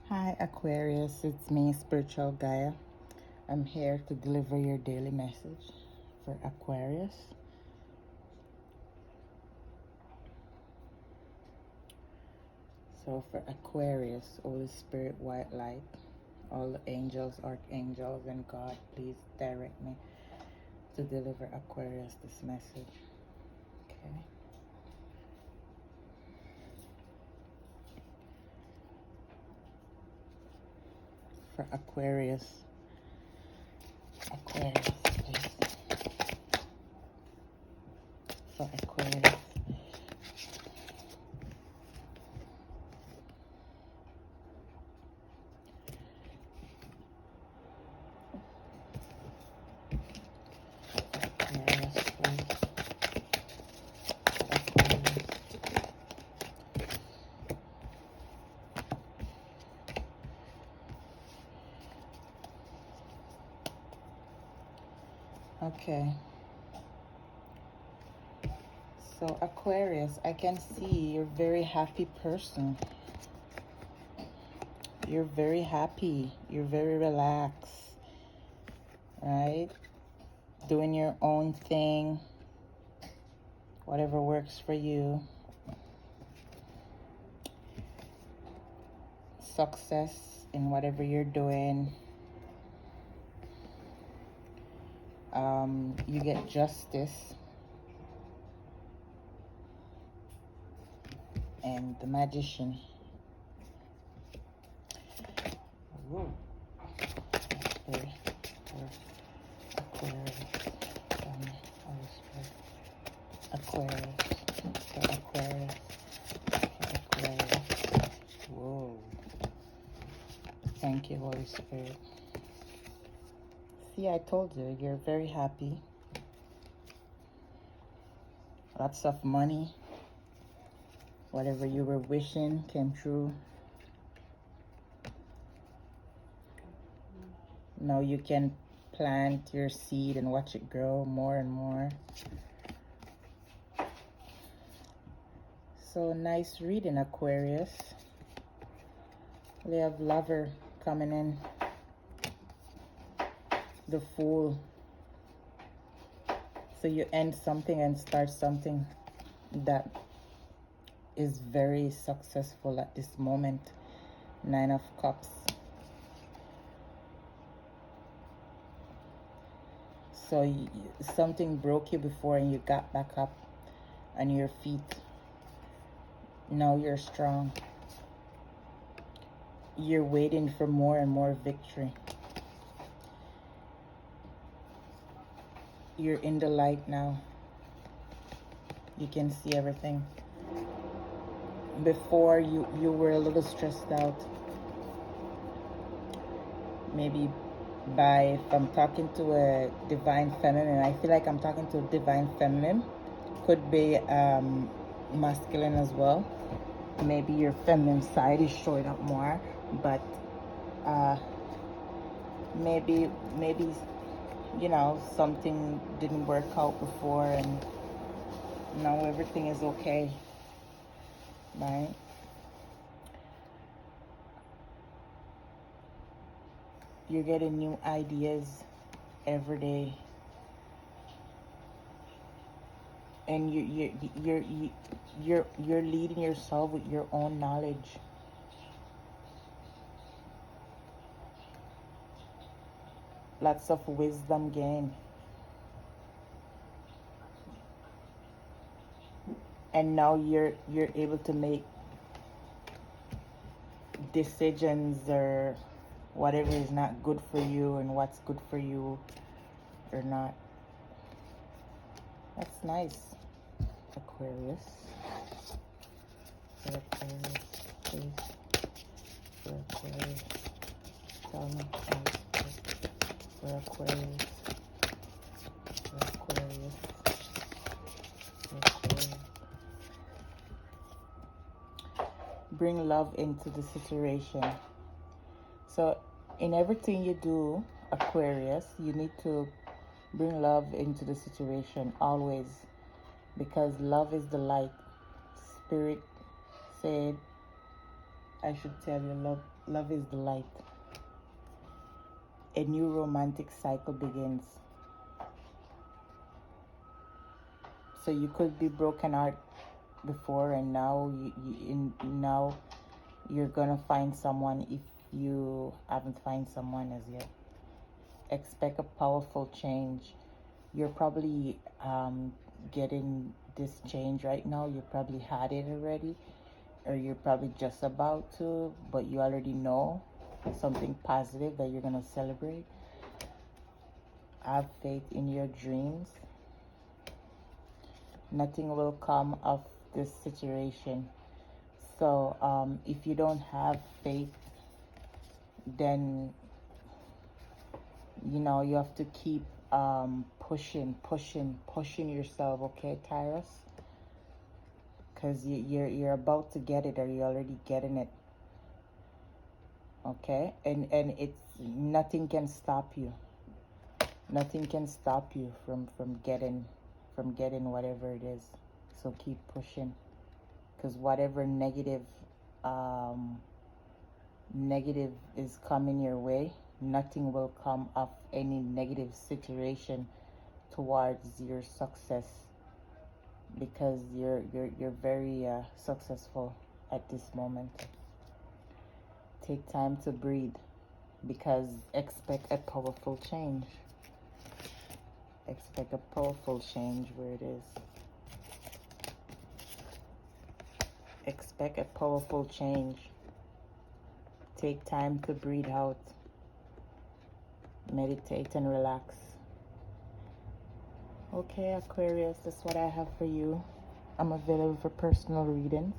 Hi Aquarius, it's me, Spiritualgaia. I'm here to deliver your daily message for Aquarius. So for Aquarius, Holy Spirit, white light, all the angels, archangels, and God, please direct me to deliver Aquarius this message. Okay. For Aquarius, please. For Aquarius. Okay. So Aquarius, I can see you're a very happy person. You're very happy. You're very relaxed. Right? Doing your own thing. Whatever works for you. Success in whatever you're doing. You get justice. And the Magician. Whoa. Aquarius. Aquarius. Whoa. Thank you, Holy Spirit. See, I told you, you're very happy. Lots of money. Whatever you were wishing came true. Now you can plant your seed and watch it grow more and more. So nice reading, Aquarius. We have Lover coming in. The Fool. So you end something and start something that is very successful at this moment. 9 of Cups. So something broke you before and you got back up on your feet. Now you're strong. You're waiting for more and more victory. You're in the light now. You can see everything. Before you were a little stressed out. Maybe if I'm talking to a divine feminine, I feel like I'm talking to a divine feminine. Could be masculine as well. Maybe your feminine side is showing up more, but maybe you know, something didn't work out before and now everything is okay, right? You're getting new ideas every day, and you're leading yourself with your own knowledge. Lots of wisdom gained. And now you're able to make decisions or whatever is not good for you and what's good for you or not. That's nice, Aquarius. For Aquarius, please. For Aquarius. Tell me. For Aquarius. For Aquarius. For Aquarius. Bring love into the situation. So in everything you do, Aquarius, you need to bring love into the situation always, because love is the light. Spirit said I should tell you, love is the light. A new romantic cycle begins. So you could be broken heart before, and now now you're gonna find someone if you haven't found someone as yet. Expect a powerful change. You're probably getting this change right now. You probably had it already, or you're probably just about to, but you already know something positive that you're gonna celebrate. Have faith in your dreams. Nothing will come of this situation. So if you don't have faith, then you know you have to keep pushing yourself, okay, Taurus? Because you're about to get it, or you're already getting it, okay? And it's nothing can stop you. Nothing can stop you from getting whatever it is. So keep pushing, because whatever negative is coming your way, nothing will come of any negative situation towards your success, because you're very successful at this moment. Take time to breathe, because expect a powerful change. Expect a powerful change where it is. Expect a powerful change. Take time to breathe out. Meditate and relax. Okay, Aquarius, that's what I have for you. I'm available for personal readings.